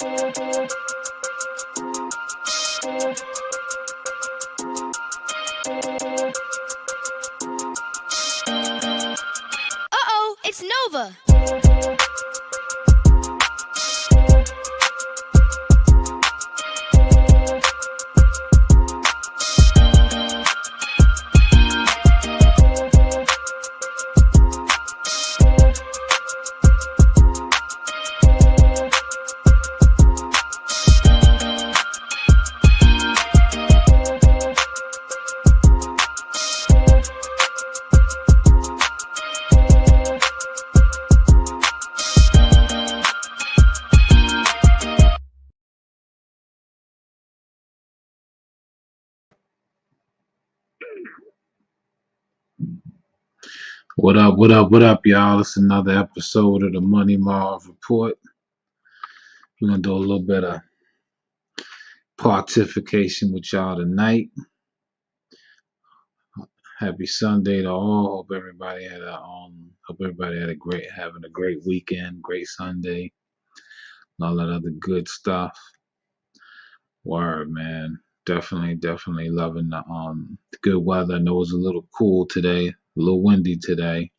Uh-oh, it's Nova. What up, what up, what up, y'all? It's another episode of the Money Marv Report. We're going to do a little bit of partification with y'all tonight. Happy Sunday to all. Hope everybody had having a great weekend, great Sunday, and all that other good stuff. Word, man. Definitely loving the good weather. I know it was a little cool today, a little windy today,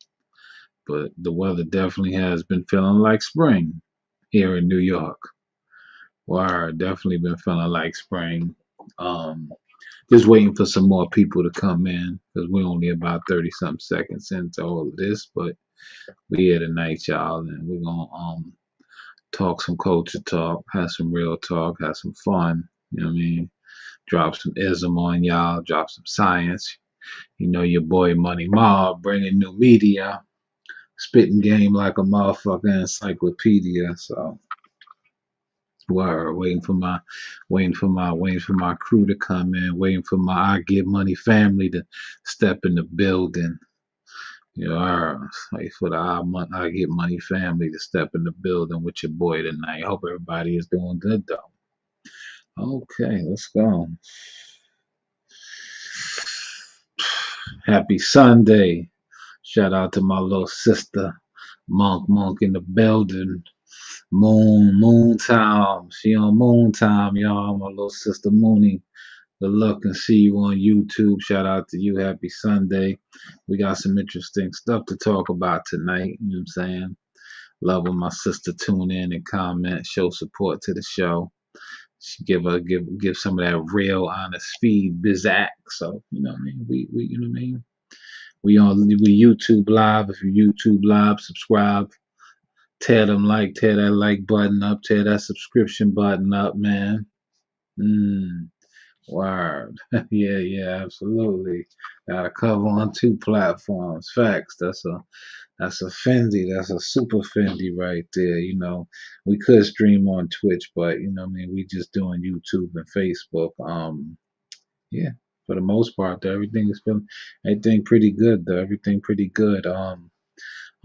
but the weather definitely has been feeling like spring here in New York. Word, definitely been feeling like spring. Um, just waiting for some more people to come in because we're only about 30 something seconds into all of this, but we here tonight, y'all, and we're gonna talk some culture talk, have some real talk, have some fun. You know what I mean? Drop some ism on y'all, drop some science. You know your boy Money Marv bringing new media, spitting game like a motherfucking encyclopedia. So. Word, waiting for my crew to come in, waiting for my I Get Money family to step in the building. You know, wait for the I Get Money family to step in the building with your boy tonight. Hope everybody is doing good though. Okay, let's go. Happy Sunday. Shout out to my little sister, Monk in the building. Moon time. She on moon time, y'all. My little sister Mooney. Good luck and see you on YouTube. Shout out to you. Happy Sunday. We got some interesting stuff to talk about tonight. You know what I'm saying? Love when my sister tune in and comment, show support to the show. She give some of that real honest feed bizac. So, you know what I mean? We you know what I mean? We YouTube live. If you YouTube live, subscribe. Tear that like button up, tear that subscription button up, man. Word. Yeah, absolutely. Got a cover on 2 platforms. Facts. That's a Fendi. That's a super Fendi right there. You know, we could stream on Twitch, but you know what I mean, we just doing YouTube and Facebook. Yeah, for the most part though, everything pretty good though. Everything pretty good. I'm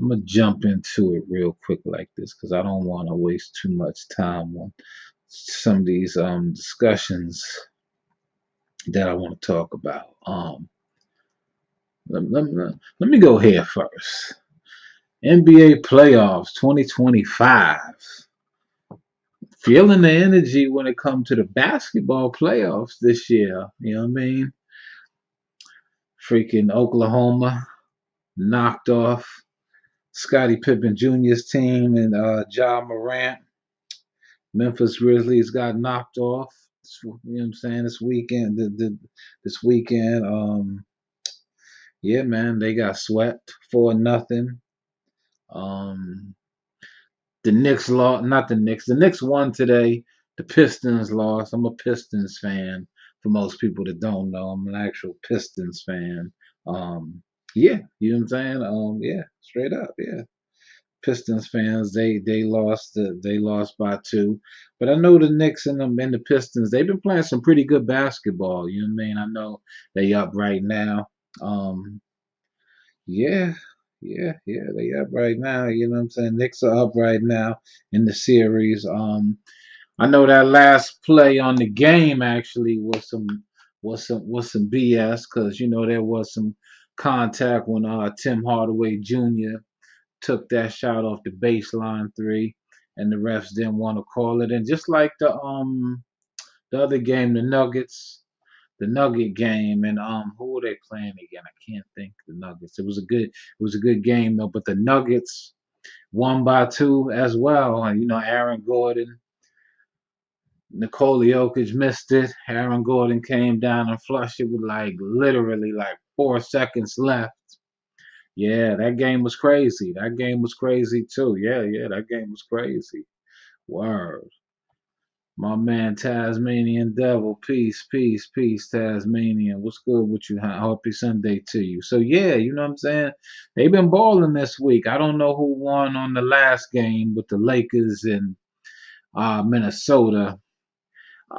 gonna jump into it real quick like this because I don't want to waste too much time on some of these discussions that I want to talk about. Let me go here first. NBA playoffs 2025. Feeling the energy when it comes to the basketball playoffs this year. You know what I mean? Freaking Oklahoma knocked off Scottie Pippen Jr.'s team and Ja Morant. Memphis Grizzlies got knocked off. You know what I'm saying? This weekend, this weekend, yeah, man, they got swept for nothing. The Knicks lost, not the Knicks. The Knicks won today. The Pistons lost. I'm a Pistons fan. For most people that don't know, I'm an actual Pistons fan. Yeah, you know what I'm saying? Yeah, straight up, yeah. Pistons fans, they lost by 2. But I know the Knicks and the Pistons, they've been playing some pretty good basketball. You know what I mean? I know they up right now. Yeah, they up right now. You know what I'm saying? Knicks are up right now in the series. I know that last play on the game actually was some BS because you know there was some contact when Tim Hardaway Jr. took that shot off the baseline 3. and the refs didn't want to call it. And just like the other game, the Nugget game, and who were they playing again? I can't think. The Nuggets. It was a good game though. But the Nuggets won by 2 as well. And, Aaron Gordon, Nikola Jokic missed it. Aaron Gordon came down and flushed it with like literally like 4 seconds left. Yeah, that game was crazy. That game was crazy too. Yeah, yeah, that game was crazy. Word. My man Tasmanian Devil. Peace, peace, peace, Tasmanian. What's good with you? Happy Sunday to you. So yeah, you know what I'm saying? They've been balling this week. I don't know who won on the last game with the Lakers and Minnesota.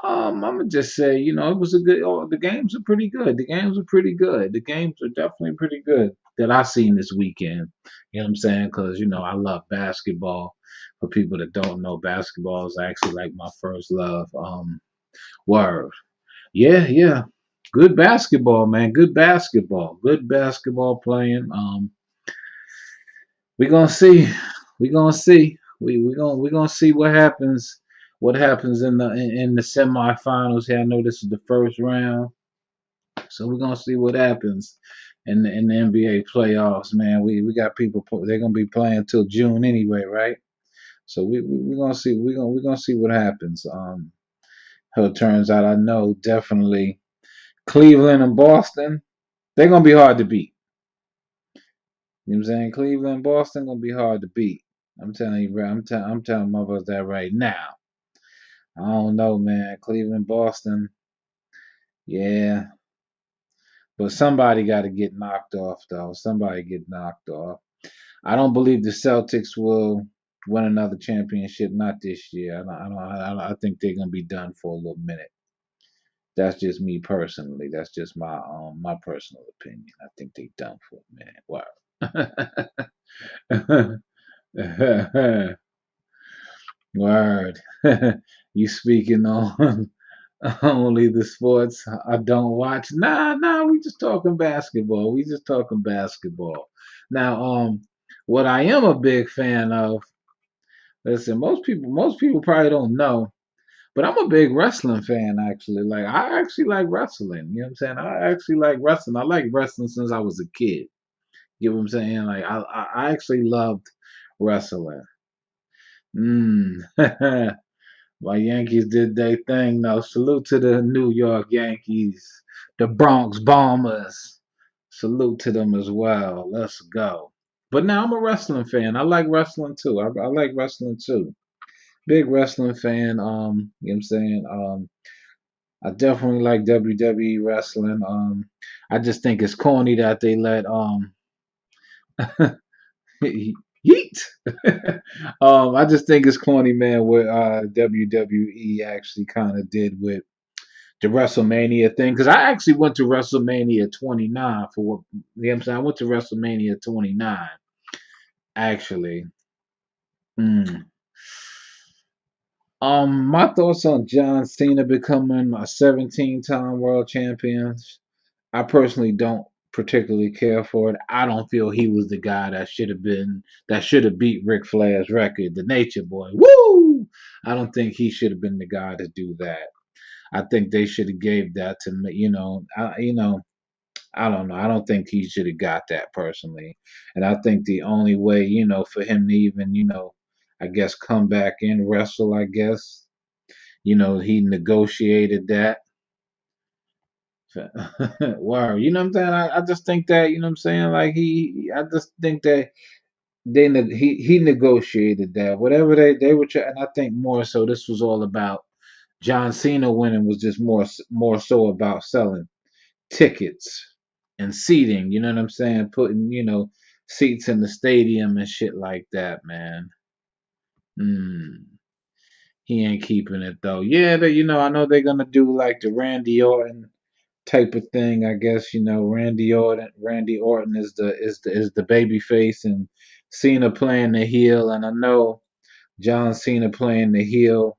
I'm gonna just say, it was a good. Oh, the games are pretty good. The games are pretty good. The games are definitely pretty good that I seen this weekend. You know what I'm saying? Because I love basketball. For people that don't know, basketball is actually like my first love. Word. Yeah, yeah. Good basketball, man. Good basketball. Good basketball playing. We gonna see. We gonna see. We gonna see what happens. What happens in the semifinals here? I know this is the first round, so we're gonna see what happens in the NBA playoffs, man. We got people. They're gonna be playing till June anyway, right? So we gonna see. We gonna see what happens. How it turns out, I know definitely Cleveland and Boston. They're gonna be hard to beat. You know what I'm saying? Cleveland and Boston gonna be hard to beat. I'm telling you, bro. I'm telling motherfuckers that right now. I don't know, man. Cleveland, Boston, yeah. But somebody got to get knocked off, though. Somebody get knocked off. I don't believe the Celtics will win another championship. Not this year. I think they're gonna be done for a little minute. That's just me personally. That's just my personal opinion. I think they done for a minute. Wow. Word. You speaking on only the sports I don't watch. Nah, we just talking basketball. We just talking basketball. Now, what I am a big fan of, listen, most people probably don't know, but I'm a big wrestling fan actually. Like I actually like wrestling. You know what I'm saying? I actually like wrestling. I like wrestling since I was a kid. You know what I'm saying? Like I actually loved wrestling. Mm. My Yankees did their thing though. Salute to the New York Yankees, the Bronx Bombers. Salute to them as well. Let's go. But now I'm a wrestling fan. I like wrestling too. I like wrestling too. Big wrestling fan. You know what I'm saying? I definitely like WWE wrestling. I just think it's corny that they let Yeet. I just think it's corny, man, what WWE actually kind of did with the WrestleMania thing. Because I actually went to WrestleMania 29 for what, you know what I'm saying? I went to WrestleMania 29, actually. Mm. My thoughts on John Cena becoming a 17-time world champion. I personally don't particularly care for it. I don't feel he was the guy that should have beat Ric Flair's record, the Nature Boy. Woo! I don't think he should have been the guy to do that. I think they should have gave that to me. I don't know. I don't think he should have got that personally. And I think the only way, for him to even, I guess come back and wrestle, I guess, he negotiated that. Wow, you know what I'm saying? I just think that, you know what I'm saying? Like I just think that he negotiated that. Whatever they were trying, and I think more so this was all about John Cena winning was just more so about selling tickets and seating, you know what I'm saying? Putting, seats in the stadium and shit like that, man. Hmm. He ain't keeping it though. Yeah, I know they're gonna do like the Randy Orton type of thing. I guess Randy Orton is the baby face, and Cena playing the heel, and I know John Cena playing the heel.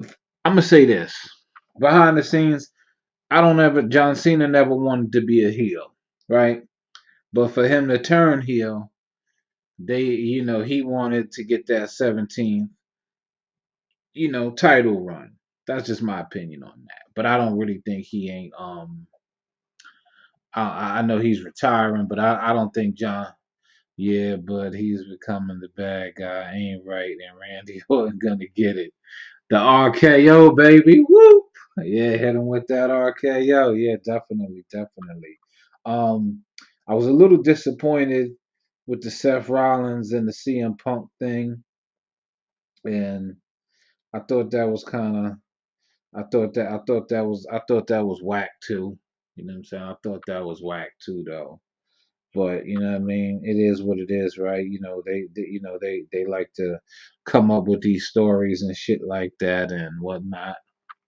I'm gonna say this behind the scenes. I don't ever John Cena never wanted to be a heel, right? But for him to turn heel, he wanted to get that 17th, title run. That's just my opinion on that. But I don't really think he ain't. I know he's retiring, but I don't think John. Yeah, but he's becoming the bad guy. Ain't right, and Randy Orton gonna get it. The RKO, baby. Whoop. Yeah, hit him with that RKO. Yeah, definitely, definitely. Um, I was a little disappointed with the Seth Rollins and the CM Punk thing, and I thought that was kind of. I thought that was whack too. You know what I'm saying? I thought that was whack too, though. But you know what I mean, it is what it is, right? They like to come up with these stories and shit like that and whatnot.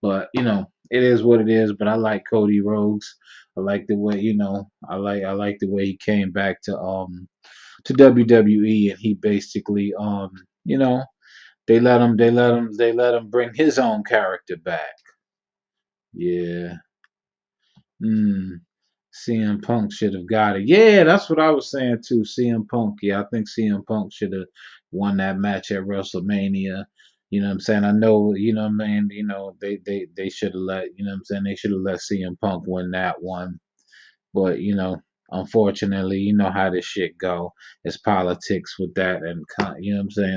But it is what it is. But I like Cody Rhodes. I like the way I like the way he came back to WWE, and he basically you know they let him bring his own character back. Yeah. Mm. CM Punk should have got it. Yeah, that's what I was saying too. CM Punk. Yeah, I think CM Punk should have won that match at WrestleMania. You know what I'm saying? I know, man, they should have they should have let CM Punk win that one. But unfortunately, you know how this shit go. It's politics with that, and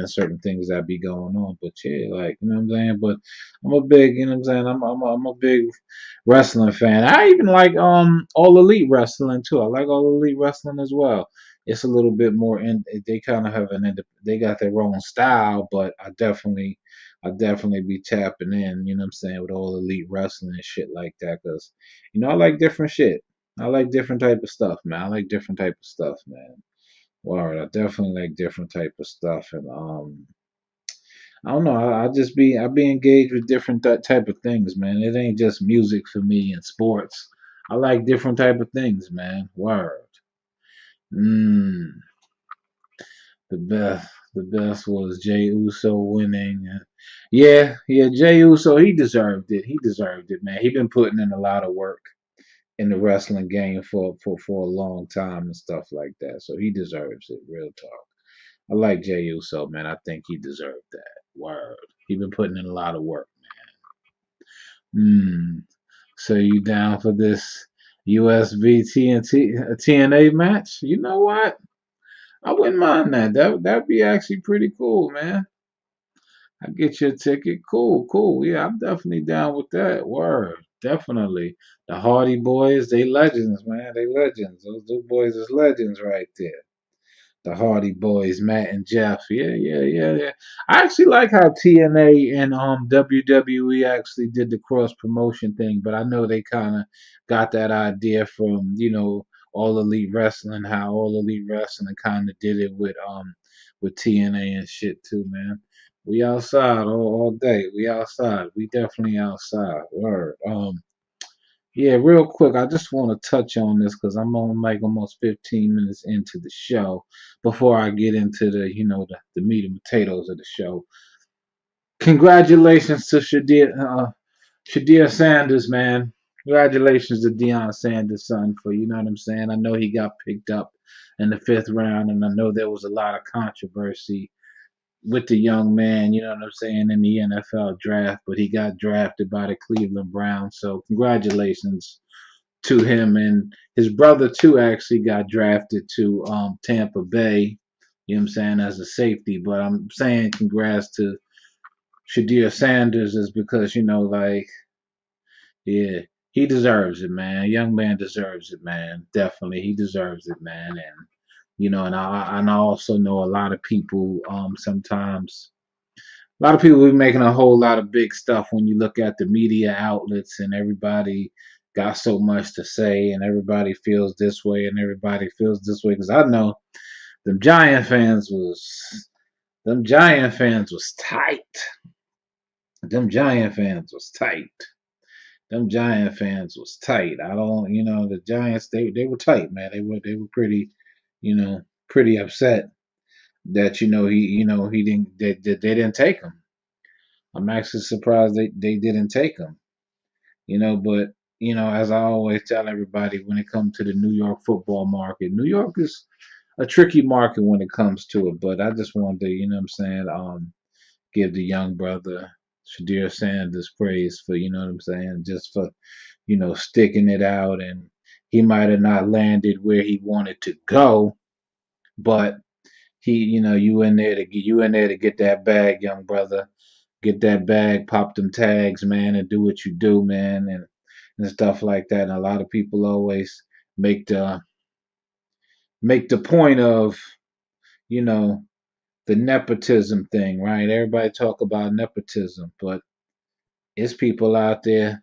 certain things that be going on. But yeah, like But I'm a big, I'm a big wrestling fan. I even like All Elite Wrestling too. I like All Elite Wrestling as well. It's a little bit more in. They kind of have they got their own style, but I definitely be tapping in. With All Elite Wrestling and shit like that, because I like different shit. I like different type of stuff, man. I like different type of stuff, man. Word, I definitely like different type of stuff, and I don't know. I be engaged with different type of things, man. It ain't just music for me and sports. I like different type of things, man. Word. Mm, the best was Jay Uso winning. Yeah, yeah. Jay Uso, he deserved it. He deserved it, man. He been putting in a lot of work in the wrestling game for a long time and stuff like that. So he deserves it. Real talk. I like Jay Uso, man. I think he deserved that. Word. He been putting in a lot of work. Hmm. So you down for this USB TNT TNA match? You know what? I wouldn't mind that. That'd be actually pretty cool, man. I get you a ticket. Cool, cool. Yeah, I'm definitely down with that. Word. Definitely. The Hardy Boys, they legends, man. They legends. Those two boys is legends right there. The Hardy Boys, Matt and Jeff. Yeah, yeah, yeah, yeah. I actually like how TNA and WWE actually did the cross promotion thing, but I know they kind of got that idea from All Elite Wrestling, how All Elite Wrestling kind of did it with TNA and shit too, man. We outside all day. We outside. We definitely outside. Word. Yeah, real quick, I just want to touch on this because I'm on like almost 15 minutes into the show before I get into the meat and potatoes of the show. Congratulations to Shadir Sanders, man. Congratulations to Deion Sanders' son for what I'm saying. I know he got picked up in the fifth round, and I know there was a lot of controversy with the young man, you know what I'm saying, in the NFL draft, but he got drafted by the Cleveland Browns. So congratulations to him, and his brother too actually got drafted to Tampa Bay. You know what I'm saying, as a safety. But I'm saying congrats to Shadir Sanders is because like yeah, he deserves it, man. Young man deserves it, man. Definitely, he deserves it, man. And and I also know a lot of people sometimes a lot of people be making a whole lot of big stuff when you look at the media outlets and everybody got so much to say and everybody feels this way and everybody feels this way because I know them Giant fans was tight. Them Giant fans was tight. Them Giant fans was tight. I don't, the Giants they were tight, man. They were pretty, pretty upset that he didn't they didn't take him. I'm actually surprised they didn't take him. But as I always tell everybody when it comes to the New York football market, New York is a tricky market when it comes to it. But I just wanted to, what I'm saying, give the young brother Shadir Sanders praise for, what I'm saying, just for, sticking it out. And he might have not landed where he wanted to go, but you in there to get that bag, young brother. Get that bag, pop them tags, man, and do what you do, man, and stuff like that. And a lot of people always make the point of, you know, the nepotism thing, right? Everybody talk about nepotism, but it's people out there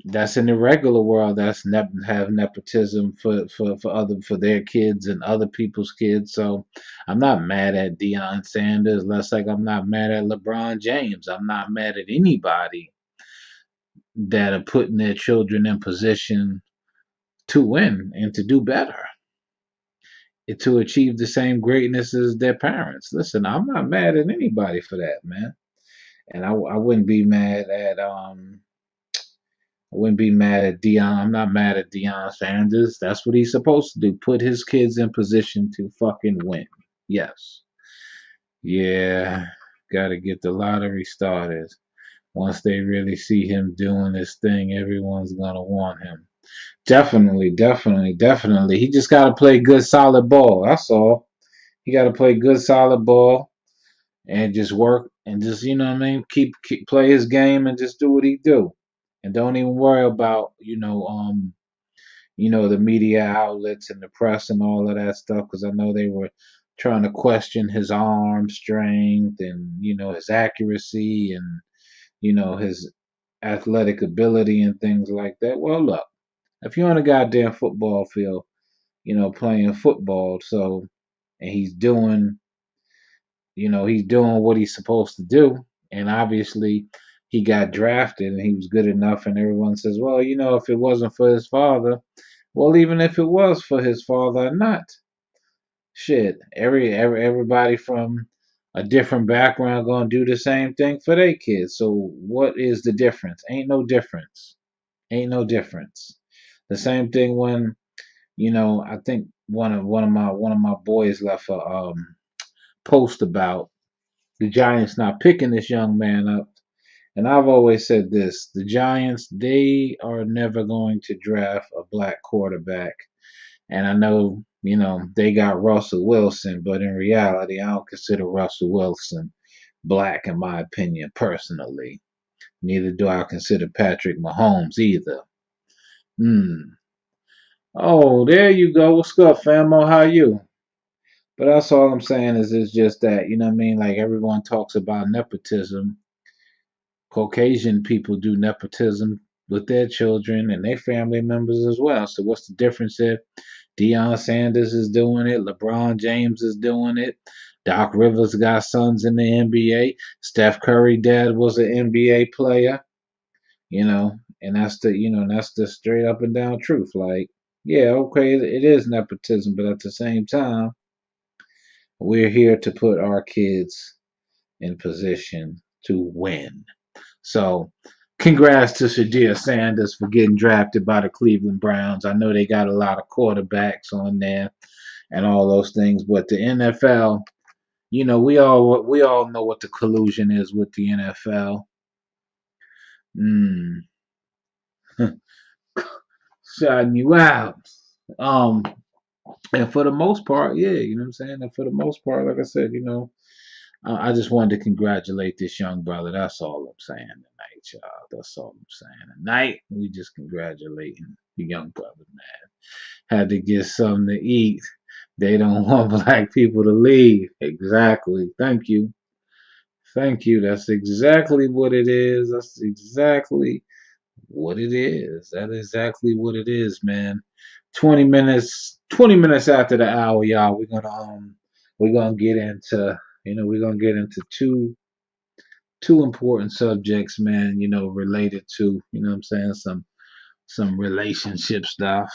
that's in the regular world that's have nepotism for their kids and other people's kids. So I'm not mad at Deion Sanders, less like I'm not mad at LeBron James. I'm not mad at anybody that are putting their children in position to win and to do better and to achieve the same greatness as their parents. Listen, I'm not mad at anybody for that, man. And I wouldn't be mad at I wouldn't be mad at Deion. I'm not mad at Deion Sanders. That's what he's supposed to do. Put his kids in position to fucking win. Yes. Yeah. Gotta get the lottery started. Once they really see him doing this thing, everyone's gonna want him. Definitely, definitely, definitely. He just gotta play good solid ball. That's all. He gotta play good solid ball and just work and just what I mean, keep play his game and just do what he do. And don't even worry about, the media outlets and the press and all of that stuff, because I know they were trying to question his arm strength and, his accuracy and, his athletic ability and things like that. Well, look, if you're on a goddamn football field, playing football, so, and he's doing what he's supposed to do, and obviously he got drafted and he was good enough, and everyone says, well, if it wasn't for his father, well, even if it was for his father or not, shit, everybody from a different background gonna do the same thing for their kids. So what is the difference? Ain't no difference. Ain't no difference. The same thing when I think one of my boys left a post about the Giants not picking this young man up. And I've always said this: the Giants, they are never going to draft a black quarterback. And I know, they got Russell Wilson, but in reality, I don't consider Russell Wilson black, in my opinion, personally. Neither do I consider Patrick Mahomes either. Hmm. Oh, there you go. What's up, famo? How you? But that's all I'm saying is it's just that, what I mean? Like everyone talks about nepotism. Caucasian people do nepotism with their children and their family members as well. So what's the difference if Deion Sanders is doing it, LeBron James is doing it, Doc Rivers got sons in the NBA, Steph Curry dad was an NBA player, and that's the straight up and down truth. Like, yeah, okay, it is nepotism, but at the same time, we're here to put our kids in position to win. So, congrats to Shadir Sanders for getting drafted by the Cleveland Browns. I know they got a lot of quarterbacks on there and all those things, but the NFL, we all know what the collusion is with the NFL. Mm, shouting you out. Um, and for the most part, yeah, you know what I'm saying. And for the most part, like I said, I just wanted to congratulate this young brother. That's all I'm saying tonight, y'all. That's all I'm saying tonight. We just congratulating the young brother, man. Had to get something to eat. They don't want black people to leave. Exactly. Thank you. Thank you. That's exactly what it is. That's exactly what it is. That's exactly what it is, man. 20 minutes after the hour, y'all. We're gonna get into two important subjects, man, related to, what I'm saying, some relationship stuff.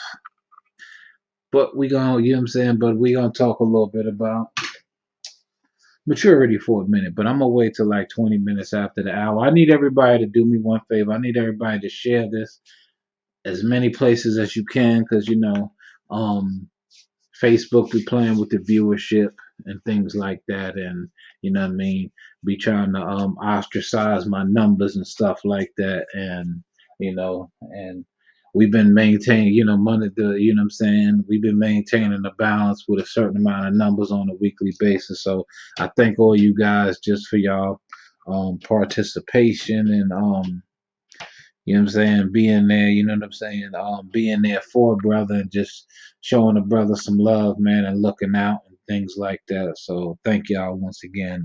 But we gonna, you know what I'm saying, but we gonna talk a little bit about maturity for a minute. But I'm gonna wait till like 20 minutes after the hour. I need everybody to do me one favor. I need everybody to share this as many places as you can, because um Facebook be playing with the viewership and things like that, and you know what I mean, be trying to ostracize my numbers and stuff like that, and and we've been maintaining, money, you know what I'm saying, we've been maintaining a balance with a certain amount of numbers on a weekly basis. So I thank all you guys just for y'all participation and you know what I'm saying, being there, you know what I'm saying, being there for a brother and just showing a brother some love, man, and looking out and things like that. So thank y'all once again.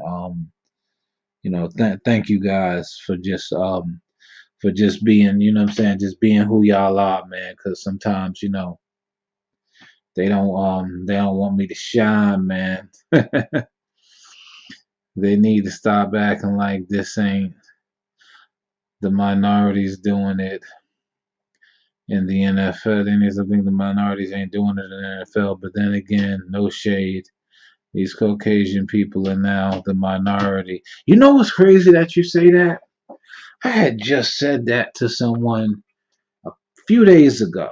Thank you guys for just being, you know what I'm saying, just being who y'all are, man, because sometimes, they don't want me to shine, man. They need to stop acting like this ain't the minorities doing it in the NFL. Then there's, I think the minorities ain't doing it in the NFL. But then again, no shade. These Caucasian people are now the minority. You know what's crazy that you say that? I had just said that to someone a few days ago.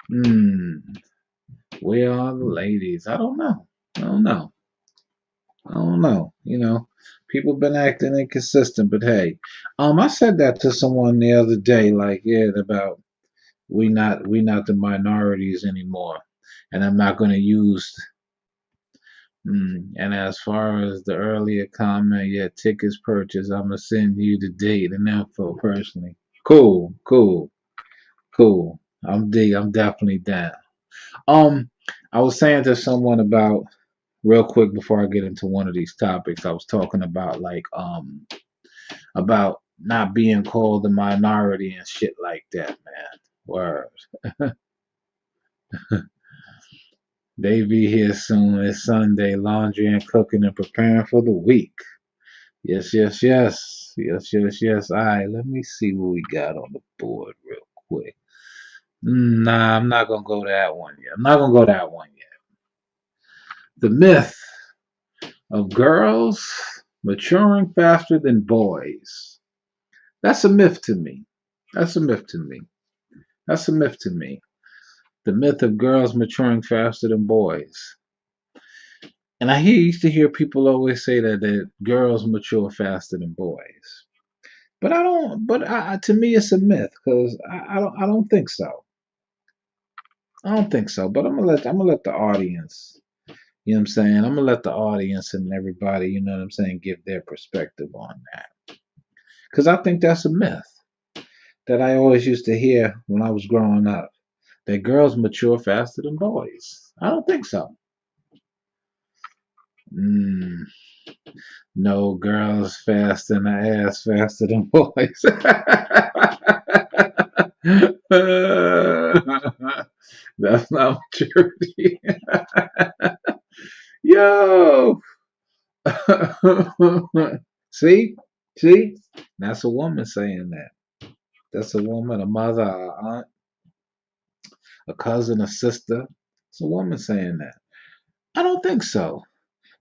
Hmm. Where are the ladies? I don't know. I don't know. I don't know. People been acting inconsistent, but hey, I said that to someone the other day, like, yeah, about we not the minorities anymore, and I'm not going to use. And as far as the earlier comment, yeah, tickets purchased, I'm gonna send you the date and info personally. Cool, cool, cool. I'm definitely down. Um, I was saying to someone about real quick before I get into one of these topics. I was talking about like about not being called a minority and shit like that, man. Word. They be here soon. It's Sunday. Laundry and cooking and preparing for the week. Yes, yes, yes. Yes, yes, yes. All right, let me see what we got on the board real quick. Nah, I'm not going to go that one yet. I'm not going to go that one yet. The myth of girls maturing faster than boys. That's a myth to me. That's a myth to me. That's a myth to me. The myth of girls maturing faster than boys. And used to hear people always say that girls mature faster than boys. But I don't. But to me, it's a myth because I don't think so. I don't think so. But I'm gonna let the audience. You know what I'm saying? I'm gonna let the audience and everybody, you know what I'm saying, give their perspective on that. Because I think that's a myth that I always used to hear when I was growing up. That girls mature faster than boys. I don't think so. Mm, no, girls fast in the ass faster than boys. That's not maturity. Yo. see, see, that's a woman saying that. That's a woman, a mother, a aunt, a cousin, a sister. It's a woman saying that. I don't think so.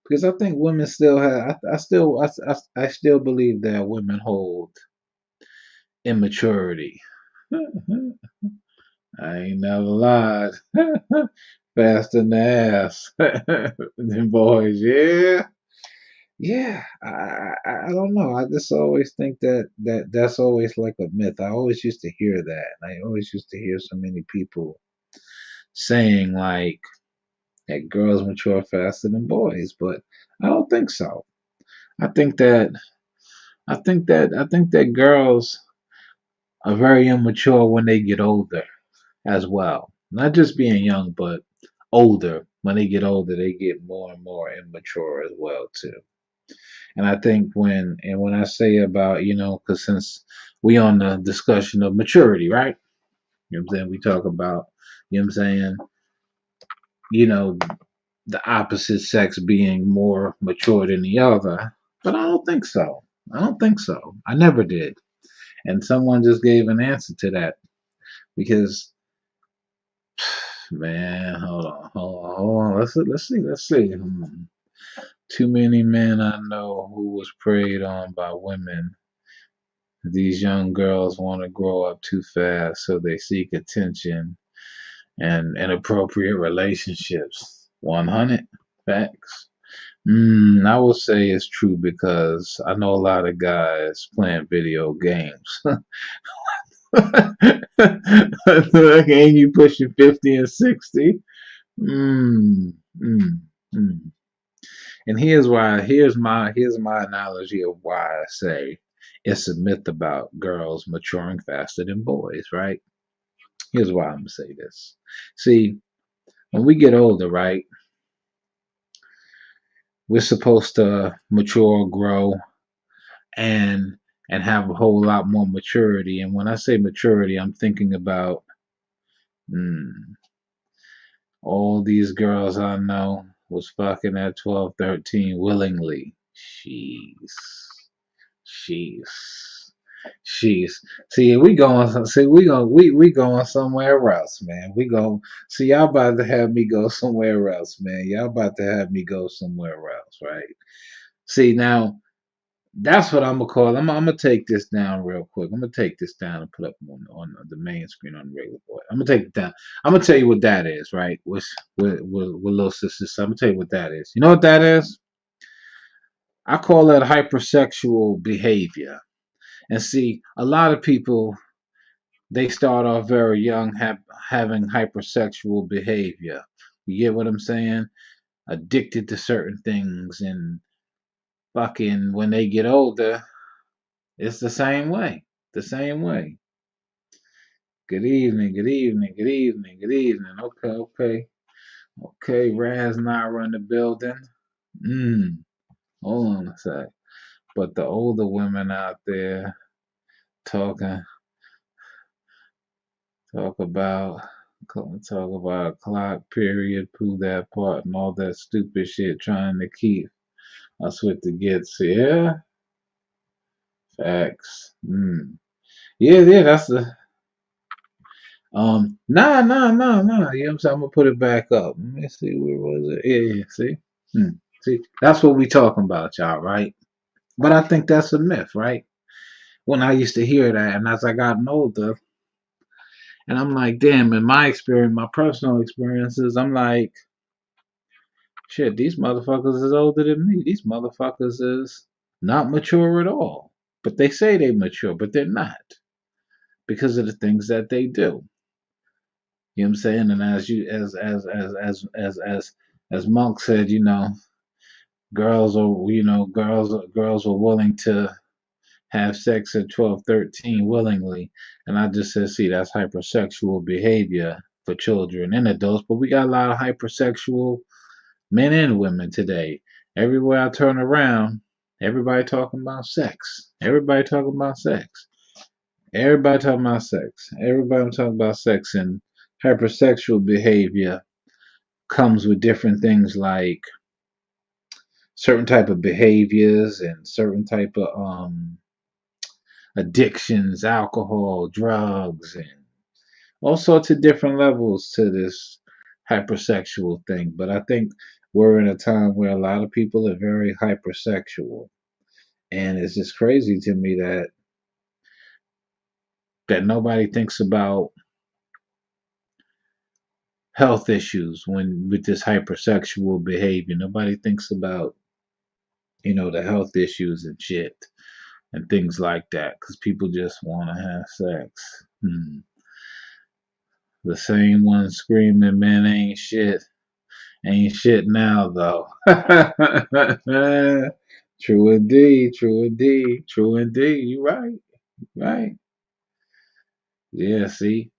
Because I think women still have. I still believe that women hold immaturity. I ain't never lied. Faster than the ass. Them boys, yeah. Yeah, I don't know. I just always think that's always like a myth. I always used to hear that. I always used to hear so many people saying like that girls mature faster than boys, but I don't think so. I think that I think that girls are very immature when they get older as well. Not just being young, but older. When they get older, they get more and more immature as well too. And I think when I say about, because since we on the discussion of maturity, right? You know what I'm saying? We talk about, you know what I'm saying, you know, the opposite sex being more mature than the other. But I don't think so. I don't think so. I never did. And someone just gave an answer to that because, man, hold on. Let's see. Too many men I know who was preyed on by women. These young girls want to grow up too fast, so they seek attention and inappropriate relationships. 100 facts. I will say it's true because I know a lot of guys playing video games. Like, ain't you pushing 50 and 60? Mm, mm, mm. And here's my analogy of why I say it's a myth about girls maturing faster than boys, right? Here's why I'm gonna say this. See, when we get older, right, we're supposed to mature, grow, and have a whole lot more maturity. And when I say maturity, I'm thinking about mm, all these girls I know was fucking at 12, 13 willingly. Jeez. Jeez. Jeez. We going somewhere else, man. We go see y'all about to have me go somewhere else, man. Y'all about to have me go somewhere else, right? See now that's what I'm gonna call. I'm gonna take this down real quick. I'm gonna take this down and put up on the main screen on the regular board. I'm gonna take it down. I'm gonna tell you what that is, right? With little sisters. I'm gonna tell you what that is. You know what that is? I call that hypersexual behavior. And see, a lot of people they start off very young having hypersexual behavior. You get what I'm saying? Addicted to certain things and fucking when they get older, it's the same way. The same way. Good evening, good evening, good evening, good evening. Okay, okay. Okay, Raz Nara in the building. Hold on a sec. But the older women out there talking, talk about, talk about clock period, pull that part, and all that stupid shit, trying to keep us with the gets. Yeah, facts. Yeah, yeah, that's the nah. You know what I'm saying? I'm gonna put it back up. Let me see, where was it? Yeah, yeah, see? See, that's what we talking about, y'all, right? But I think that's a myth, right? When I used to hear that, and as I got older, and I'm like, damn, in my experience, my personal experiences, I'm like, shit, these motherfuckers is older than me. These motherfuckers is not mature at all. But they say they mature, but they're not because of the things that they do. You know what I'm saying? And as you as Monk said, girls are willing to have sex at 12, 13 willingly. And I just said, see, that's hypersexual behavior for children and adults. But we got a lot of hypersexual men and women today. Everywhere I turn around, everybody talking about sex. Everybody talking about sex. Everybody talking about sex. Everybody talking about sex, and hypersexual behavior comes with different things like certain type of behaviors and certain type of addictions, alcohol, drugs, and all sorts of different levels to this hypersexual thing. But I think we're in a time where a lot of people are very hypersexual. And it's just crazy to me that nobody thinks about health issues when with this hypersexual behavior. Nobody thinks about, the health issues and shit and things like that because people just want to have sex. The same one screaming, man, ain't shit. Ain't shit now, though. True indeed, true indeed, true indeed. You right, right. Yeah, see,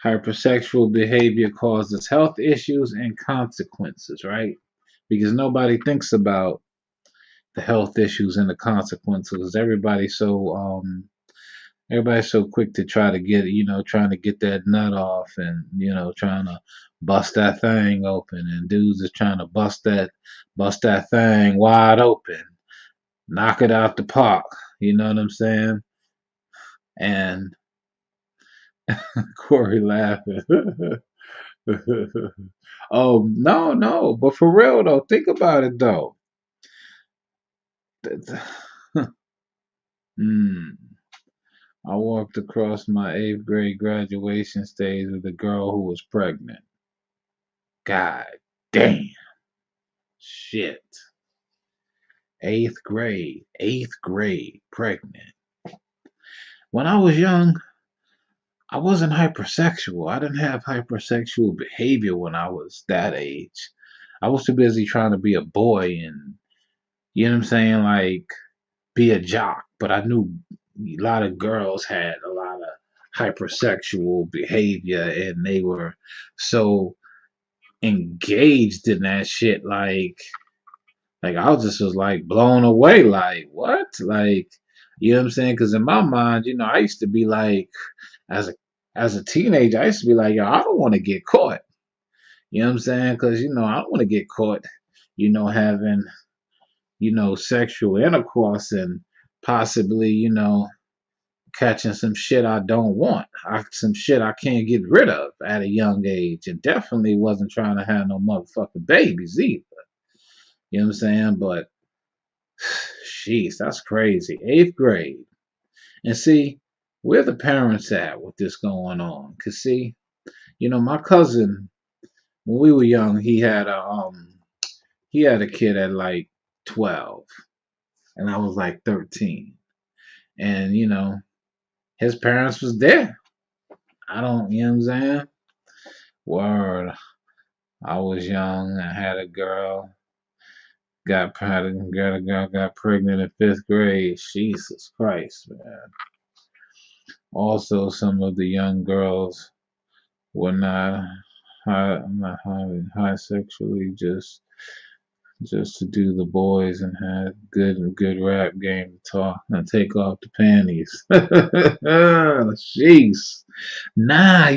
hypersexual behavior causes health issues and consequences, right? Because nobody thinks about the health issues and the consequences. Everybody's so quick to try to get, trying to get that nut off and, trying to bust that thing open. And dudes is trying to bust that thing wide open, knock it out the park. You know what I'm saying? And Corey laughing. Oh, no, no. But for real, though, think about it, though. Hmm. I walked across my eighth grade graduation stage with a girl who was pregnant. God damn. Shit. Eighth grade, pregnant. When I was young, I wasn't hypersexual. I didn't have hypersexual behavior when I was that age. I was too busy trying to be a boy and, you know what I'm saying, like, be a jock. But I knew a lot of girls had a lot of hypersexual behavior and they were so engaged in that shit. Like I was just was like blown away. Like, what? Like, you know what I'm saying? Because in my mind, I used to be like, as a as a teenager, I used to be like, yo, I don't want to get caught. You know what I'm saying? Because I don't want to get caught. Having sexual intercourse and possibly catching some shit I don't want, some shit I can't get rid of at a young age, and definitely wasn't trying to have no motherfucking babies either. You know what I'm saying? But jeez, that's crazy. Eighth grade. And see, where the parents at with this going on? Cause see, my cousin, when we were young, he had a kid at like 12, and I was like 13. And his parents was there. I don't, you know what I'm saying? Word. I was young. I had a girl. Got a girl got pregnant in fifth grade. Jesus Christ, man. Also, some of the young girls were not high sexually, just to do the boys and had good rap game to talk and take off the panties. Jeez, nah,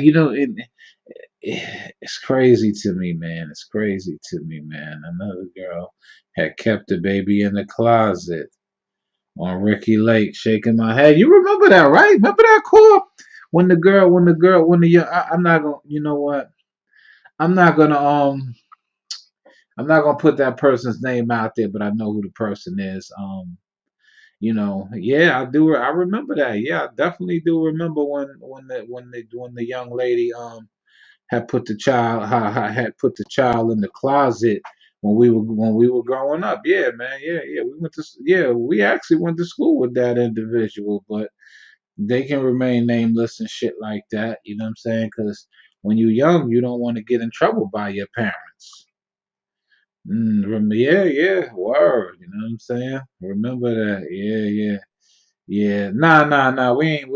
it's crazy to me, man. It's crazy to me, man. Another girl had kept the baby in the closet on Ricky Lake, shaking my head. You remember that, right? Remember that call when the young. I'm not gonna. You know what? I'm not gonna I'm not gonna put that person's name out there, but I know who the person is. Yeah, I do. I remember that. Yeah, I definitely do remember when the young lady had put the child had put the child in the closet when we were growing up. Yeah, man. Yeah. We actually went to school with that individual, but they can remain nameless and shit like that. You know what I'm saying? Because when you're young, you don't want to get in trouble by your parents. Yeah, word. You know what I'm saying? Remember that? Yeah. Yeah, nah. We ain't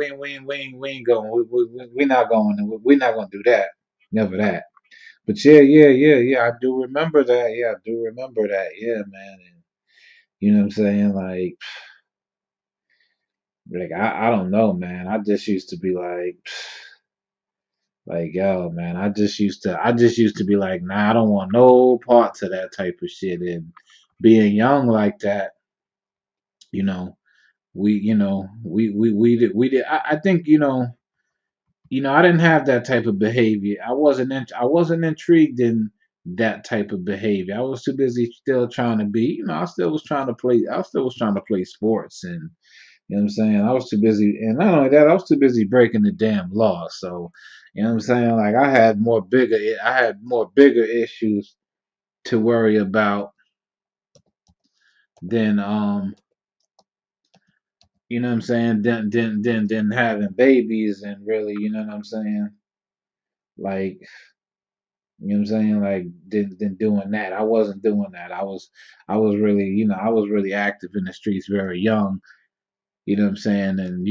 going. We not going. We not gonna do that. Never that. But yeah. I do remember that. Yeah, I do remember that. Yeah, man. And you know what I'm saying? Like I don't know, man. I just used to be like, yo, man. I just used to be like, nah, I don't want no parts of that type of shit. And being young like that, you know, we did. I think I didn't have that type of behavior. I wasn't intrigued in that type of behavior. I was too busy still trying to be. I still was trying to play. I still was trying to play sports, and you know what I'm saying. I was too busy, and not only that, I was too busy breaking the damn law. So you know what I'm saying. Like I had more bigger issues to worry about than you know what I'm saying, than having babies and really, you know what I'm saying, like. You know what I'm saying? Like than doing that. I wasn't doing that. I was really, I was really active in the streets very young, you know what I'm saying, and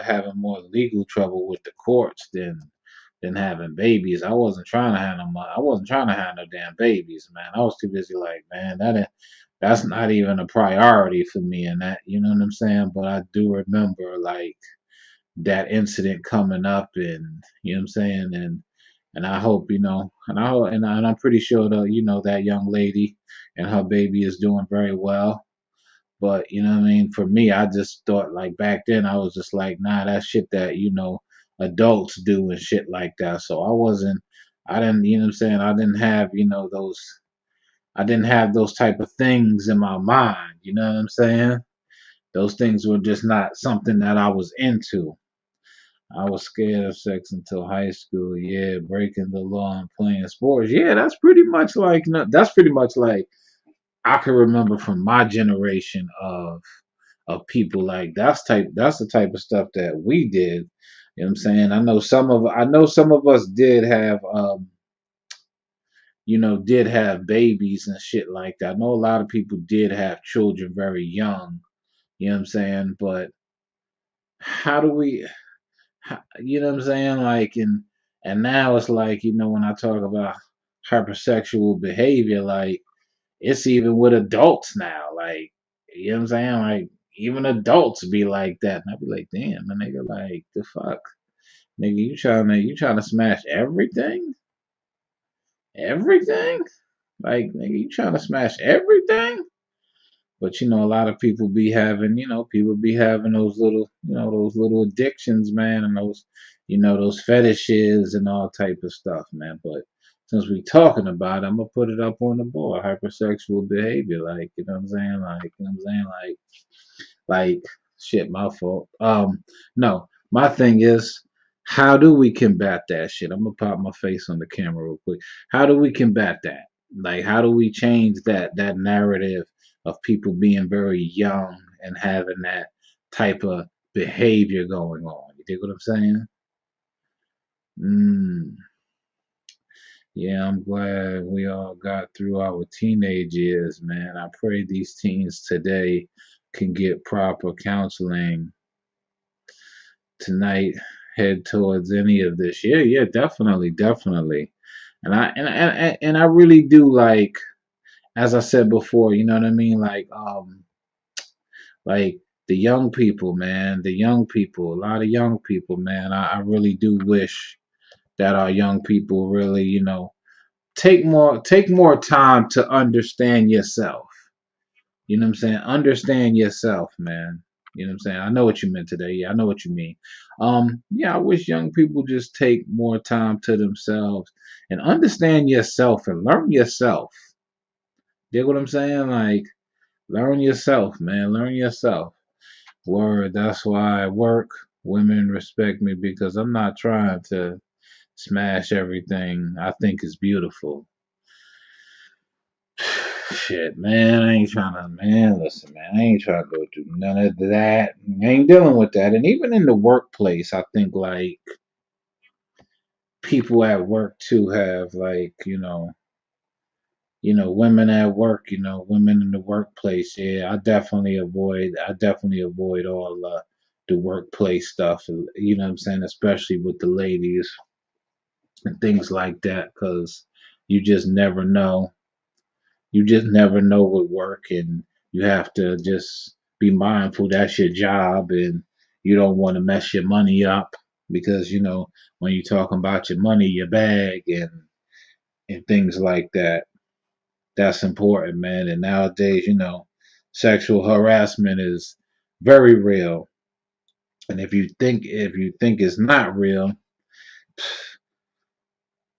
having more legal trouble with the courts than having babies. I wasn't trying to have no damn babies, man. I was too busy like, man, that's not even a priority for me and that, you know what I'm saying? But I do remember like that incident coming up, and you know what I'm saying, and I hope and I'm pretty sure that young lady and her baby is doing very well. But you know what I mean. For me, I just thought like back then I was just like, nah, that shit that adults do and shit like that. So I didn't, you know what I'm saying. I didn't have those type of things in my mind. You know what I'm saying. Those things were just not something that I was into. I was scared of sex until high school. Yeah, breaking the law and playing sports. Yeah, that's pretty much like no, that's pretty much like I can remember from my generation of people like that's the type of stuff that we did. You know what I'm saying? I know some of us did have did have babies and shit like that. I know a lot of people did have children very young. You know what I'm saying? But how do we you know what I'm saying? Like and now it's like, when I talk about hypersexual behavior, like it's even with adults now. Like, you know what I'm saying? Like even adults be like that. And I be like, damn, my nigga, like the fuck? Nigga, you trying to smash everything? Everything? Like, nigga, you trying to smash everything? But a lot of people be having, people be having those little addictions, man, and those fetishes and all type of stuff, man. But since we talking about it, I'm gonna put it up on the board, hypersexual behavior, like, you know what I'm saying, like, you know what I'm saying, like, shit, my fault. No, my thing is, how do we combat that shit? I'm gonna pop my face on the camera real quick. How do we combat that? Like, how do we change that narrative of people being very young and having that type of behavior going on? You dig what I'm saying? Mm, yeah, I'm glad we all got through our teenage years, man. I pray these teens today can get proper counseling tonight, head towards any of this. Yeah, yeah, definitely, definitely. And I really do, like, as I said before, you know what I mean? Like the young people, man, the young people, a lot of young people, man. I really do wish that our young people really, take more time to understand yourself. You know what I'm saying? Understand yourself, man. You know what I'm saying? I know what you meant today. Yeah, I know what you mean. Yeah, I wish young people just take more time to themselves and understand yourself and learn yourself. Dig what I'm saying? Like, learn yourself, man. Learn yourself. Word. That's why I work. Women respect me because I'm not trying to smash everything I think is beautiful. Shit, man, I ain't trying to, man, listen, man, I ain't trying to go through none of that. I ain't dealing with that. And even in the workplace, I think, like, people at work too have, like, women at work, women in the workplace. Yeah, I definitely avoid all the workplace stuff, you know what I'm saying, especially with the ladies and things like that, because you just never know with work, and you have to just be mindful that's your job, and you don't want to mess your money up because when you're talking about your money, your bag, and things like that, that's important, man. And nowadays, sexual harassment is very real, and if you think it's not real,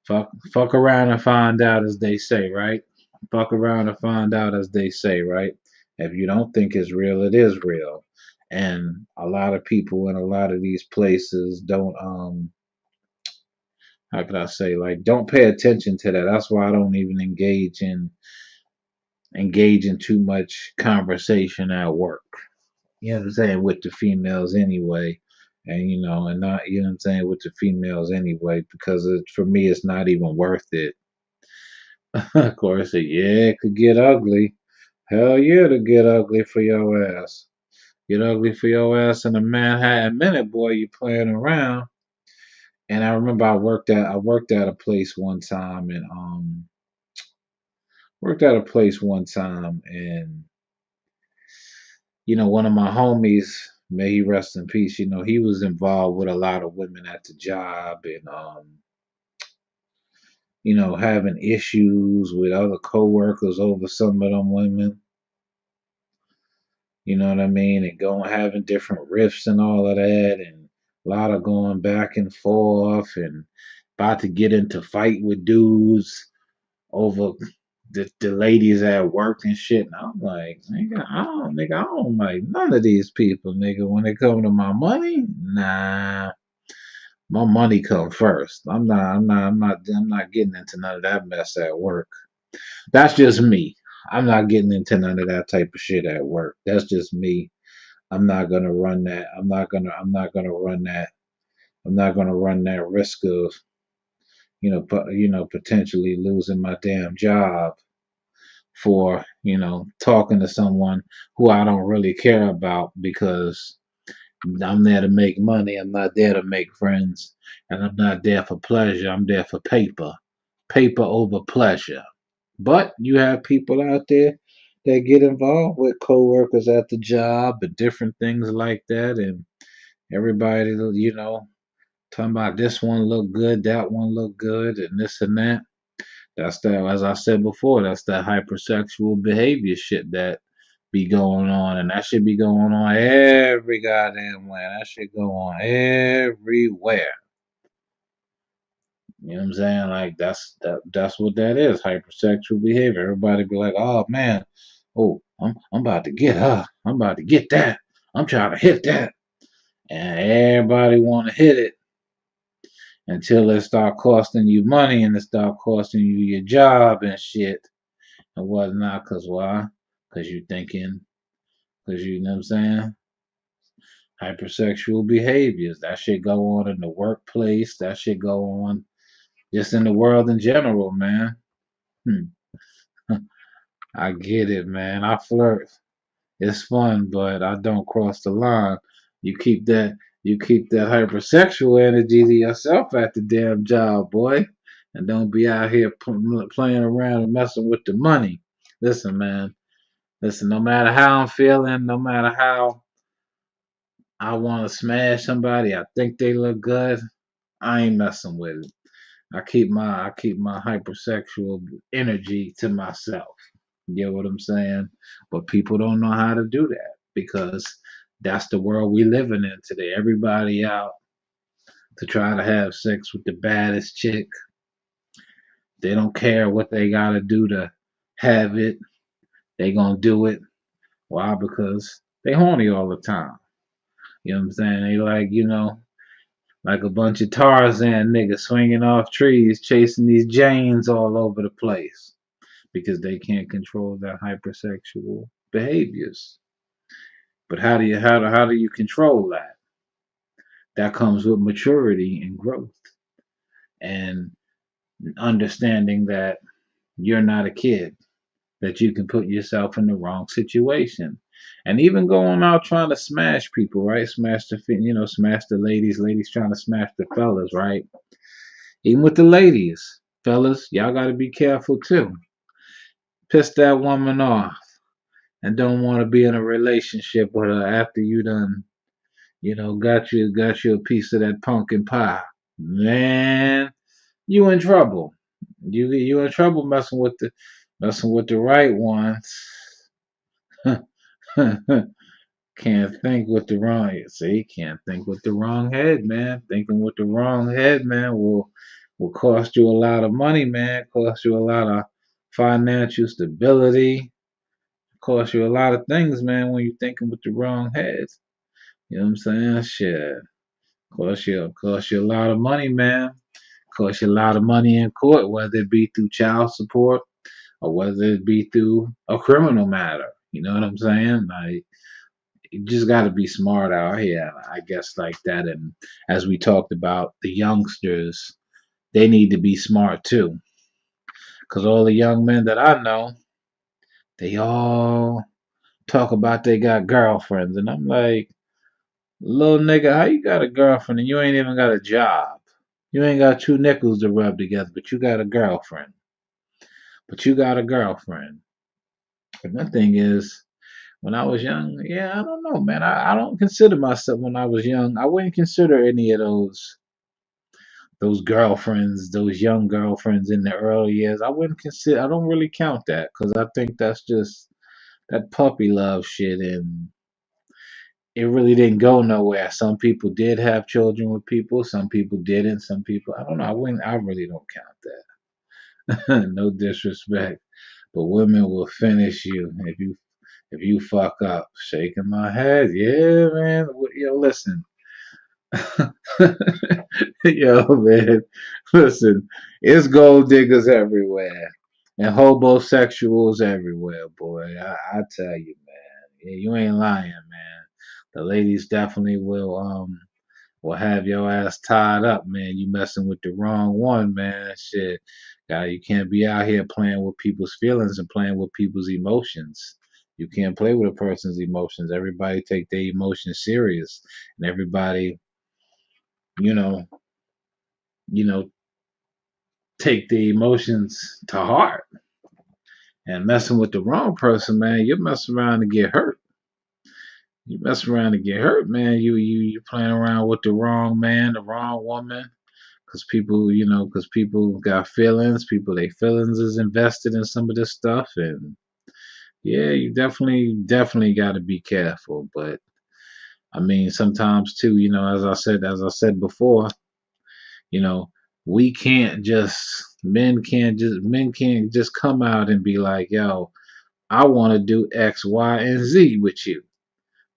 fuck around and find out, as they say, right? Fuck around and find out, as they say, right? If you don't think it's real, it is real. And a lot of people in a lot of these places don't, how could I say, like, don't pay attention to that. That's why I don't even engage in too much conversation at work. You know what I'm saying, with the females anyway. And and not, what I'm saying, with the females anyway, because for me it's not even worth it. Of course, yeah, it could get ugly. Hell yeah, to get ugly for your ass. Get ugly for your ass in a Manhattan minute, boy. You playing around. And I remember I worked at a place one time, and worked at a place one time, and one of my homies, may he rest in peace. He was involved with a lot of women at the job, and having issues with other coworkers over some of them women. You know what I mean? And going having different riffs and all of that, and a lot of going back and forth, and about to get into fight with dudes over the ladies at work and shit. And I'm like, nigga, I don't like none of these people, nigga. When it come to my money, nah, my money come first. I'm not getting into none of that mess at work. That's just me. I'm not getting into none of that type of shit at work. That's just me. I'm not gonna run that. I'm not gonna run that. I'm not gonna run that risk of, potentially losing my damn job for, talking to someone who I don't really care about because I'm there to make money. I'm not there to make friends. And I'm not there for pleasure. I'm there for paper. Paper over pleasure. But you have people out there that get involved with coworkers at the job and different things like that. And everybody, talking about this one look good, that one look good, and this and that. That's that, as I said before, that's that hypersexual behavior shit that be going on, and that should be going on every goddamn way. That should go on everywhere. You know what I'm saying? Like that's what that is, hypersexual behavior. Everybody be like, oh man, oh I'm about to get her, I'm about to get that, I'm trying to hit that, and everybody want to hit it until it start costing you money and it start costing you your job and shit and whatnot. Cause why? Cause you thinking, cause you know what I'm saying? Hypersexual behaviors. That shit go on in the workplace. That shit go on just in the world in general, man. Hmm. I get it, man. I flirt. It's fun, but I don't cross the line. You keep that you keep that hypersexual energy to yourself at the damn job, boy. And don't be out here playing around and messing with the money. Listen, man. Listen, no matter how I'm feeling, no matter how I want to smash somebody, I think they look good, I ain't messing with it. I keep my hypersexual energy to myself. You get what I'm saying? But people don't know how to do that because that's the world we living in today. Everybody out to try to have sex with the baddest chick. They don't care what they gotta do to have it. They gonna do it. Why? Because they horny all the time. You know what I'm saying? They like a bunch of Tarzan niggas swinging off trees, chasing these Janes all over the place because they can't control their hypersexual behaviors. But how do you control that? That comes with maturity and growth and understanding that you're not a kid, that you can put yourself in the wrong situation. And even going out trying to smash people, right? Smash the ladies trying to smash the fellas, right? Even with the ladies, fellas, y'all got to be careful too. Piss that woman off and don't want to be in a relationship with her after you done, got you a piece of that pumpkin pie. Man, you in trouble. You in trouble messing with the right ones. Can't think with the wrong. See, can't think with the wrong head, man. Thinking with the wrong head, man, will cost you a lot of money, man. Cost you a lot of financial stability. Cost you a lot of things, man, when you're thinking with the wrong head. You know what I'm saying? Shit. Cost you a lot of money, man. Cost you a lot of money in court, whether it be through child support or whether it be through a criminal matter. You know what I'm saying? Like, you just got to be smart out here, I guess, like that. And as we talked about, the youngsters, they need to be smart too. Because all the young men that I know, they all talk about they got girlfriends. And I'm like, little nigga, how you got a girlfriend and you ain't even got a job? You ain't got two nickels to rub together, but you got a girlfriend. But you got a girlfriend. And my thing is, when I was young, yeah, I don't know, man. I don't consider myself when I was young. I wouldn't consider any of those girlfriends, those young girlfriends in the early years. I wouldn't consider. I don't really count that because I think that's just that puppy love shit, and it really didn't go nowhere. Some people did have children with people. Some people didn't. Some people, I don't know. I wouldn't. I really don't count that. No disrespect. but women will finish you if you fuck up. Shaking my head, yeah, man. Yo, listen, yo, man, listen. It's gold diggers everywhere and homosexuals everywhere, boy. I tell you, man. Yeah, you ain't lying, man. The ladies definitely will have your ass tied up, man. You messing with the wrong one, man. Shit. God, you can't be out here playing with people's feelings and playing with people's emotions. You can't play with a person's emotions. Everybody take their emotions serious, and everybody, you know, you know, take the emotions to heart. And messing with the wrong person, man, you mess around to get hurt. You mess around to get hurt, man. You playing around with the wrong man, the wrong woman. Because people got feelings. People, their feelings is invested in some of this stuff, and yeah, you definitely got to be careful. But I mean, sometimes too, as I said before, you know, men can't just come out and be like, yo, I want to do X, Y, and Z with you,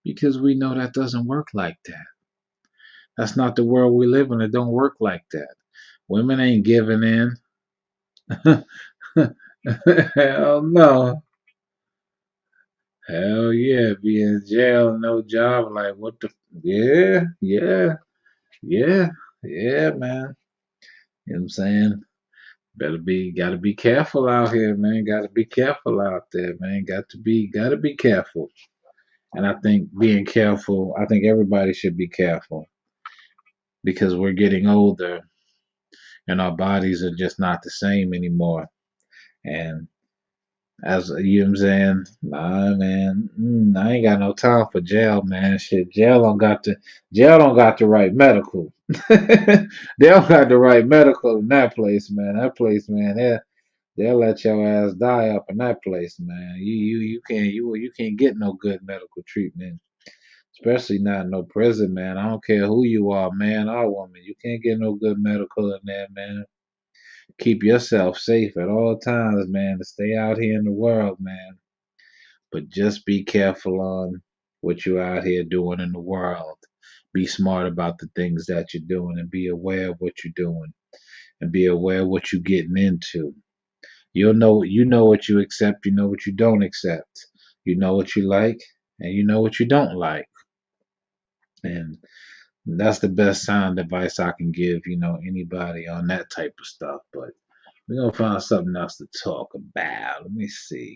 because we know that doesn't work like that. That's not the world we live in. It don't work like that. Women ain't giving in. Hell no. Hell yeah. Be in jail, no job. Like, what the? Yeah, yeah, yeah, yeah, man. You know what I'm saying? Gotta be careful out here, man. Gotta be careful out there, man. Gotta be careful. And I think everybody should be careful because we're getting older and our bodies are just not the same anymore. And as you know what I'm saying, nah, man, I ain't got no time for jail, man. Shit, jail don't got the right medical. They don't got the right medical in that place, man. That place, man, they'll let your ass die up in that place, man. You can't get no good medical treatment, especially not in no prison, man. I don't care who you are, man or woman. You can't get no good medical in there, man. Keep yourself safe at all times, man, to stay out here in the world, man. But just be careful on what you're out here doing in the world. Be smart about the things that you're doing and be aware of what you're doing and be aware of what you're getting into. You know what you accept, you know what you don't accept. You know what you like and you know what you don't like. And that's the best sound advice I can give, anybody on that type of stuff. But we're gonna find something else to talk about. Let me see.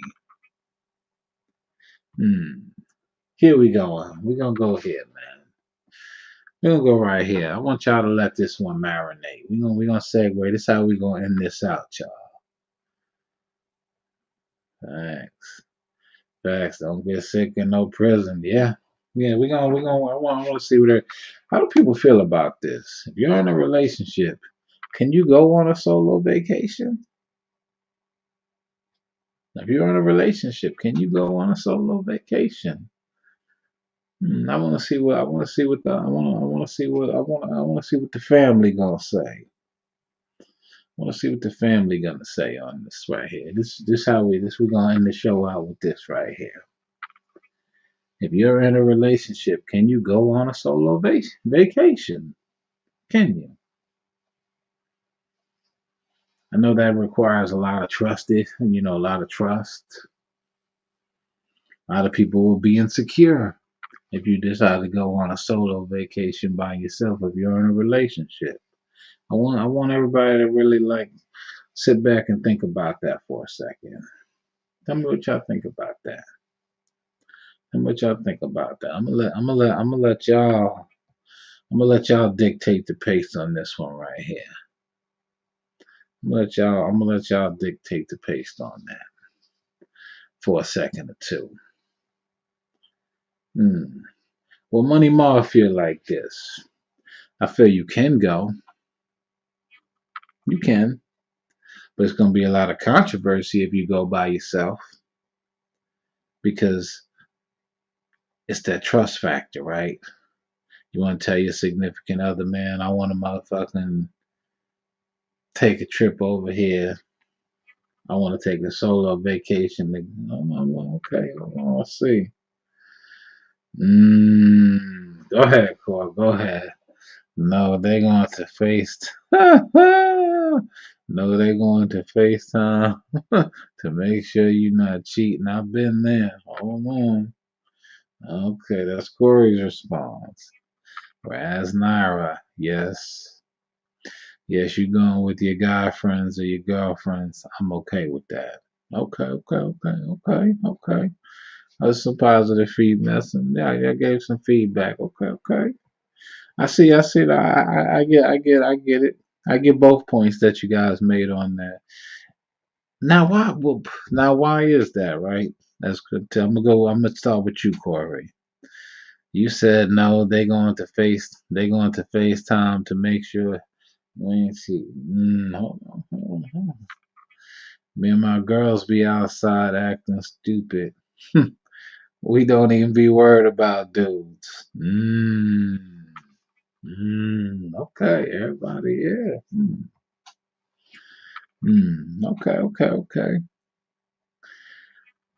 Hmm. Here we go. We're gonna go here, man. We're gonna go right here. I want y'all to let this one marinate. We're gonna segue. This is how we gonna end this out, y'all. Thanks. Facts. Don't get sick in no prison. Yeah. Yeah, I wanna see how do people feel about this? If you're in a relationship, can you go on a solo vacation? If you're in a relationship, can you go on a solo vacation? I want to see what the I want to see what I want to see what the family gonna say. I want to see what the family gonna say on this right here. This we're gonna end the show out with this right here. If you're in a relationship, can you go on a solo vacation? Can you? I know that requires a lot of a lot of trust. A lot of people will be insecure if you decide to go on a solo vacation by yourself if you're in a relationship. I want everybody to really like sit back and think about that for a second. Tell me what y'all think about that. Tell me what y'all think about that. I'm gonna let y'all dictate the pace on this one right here. I'm gonna let y'all dictate the pace on that for a second or two. Hmm. Well, Money Marv feel like this. I feel you can go. You can, but it's gonna be a lot of controversy if you go by yourself because it's that trust factor, right? You want to tell your significant other, man, I want to motherfucking take a trip over here I want to take a solo vacation. Okay, hold on, let's see. Go ahead, Cor. Go ahead. No, they're going to face. No, they're going to FaceTime to make sure you're not cheating. I've been there. Hold on. Okay, that's Corey's response. Whereas Naira, yes. Yes, you going with your guy friends or your girlfriends. I'm okay with that. Okay. That's some positive feedback. Yeah, I gave some feedback. Okay. I see that. I get it. I get both points that you guys made on that. Now why? Well, now why is that? Right? That's good. I'm gonna go. I'm gonna start with you, Corey. You said no. They going to FaceTime to make sure we ain't see. Hold on. Me and my girls be outside acting stupid. We don't even be worried about dudes. Okay, everybody, yeah. Okay.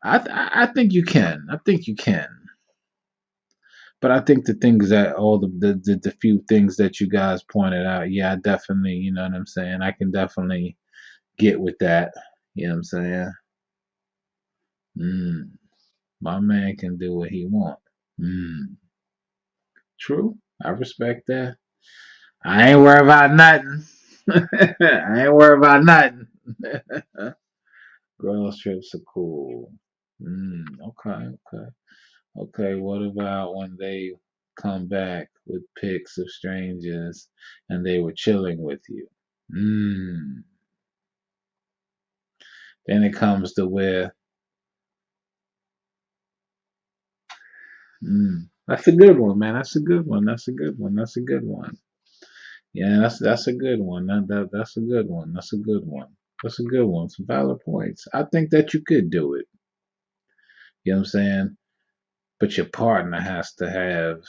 I think you can. I think you can. But I think the things that all the few things that you guys pointed out, yeah, I definitely, you know what I'm saying. I can definitely get with that. You know what I'm saying? Mm, my man can do what he want. Mm, true. I respect that. I ain't worried about nothing. I ain't worried about nothing. Girls trips are cool. Okay. What about when they come back with pics of strangers and they were chilling with you? Mm. Then it comes to where, that's a good one, man. That's a good one. That's a good one. That's a good one. Yeah, that's a good one. That's a good one. That's a good one. That's a good one. Some valid points. I think that you could do it. You know what I'm saying? But your partner has to have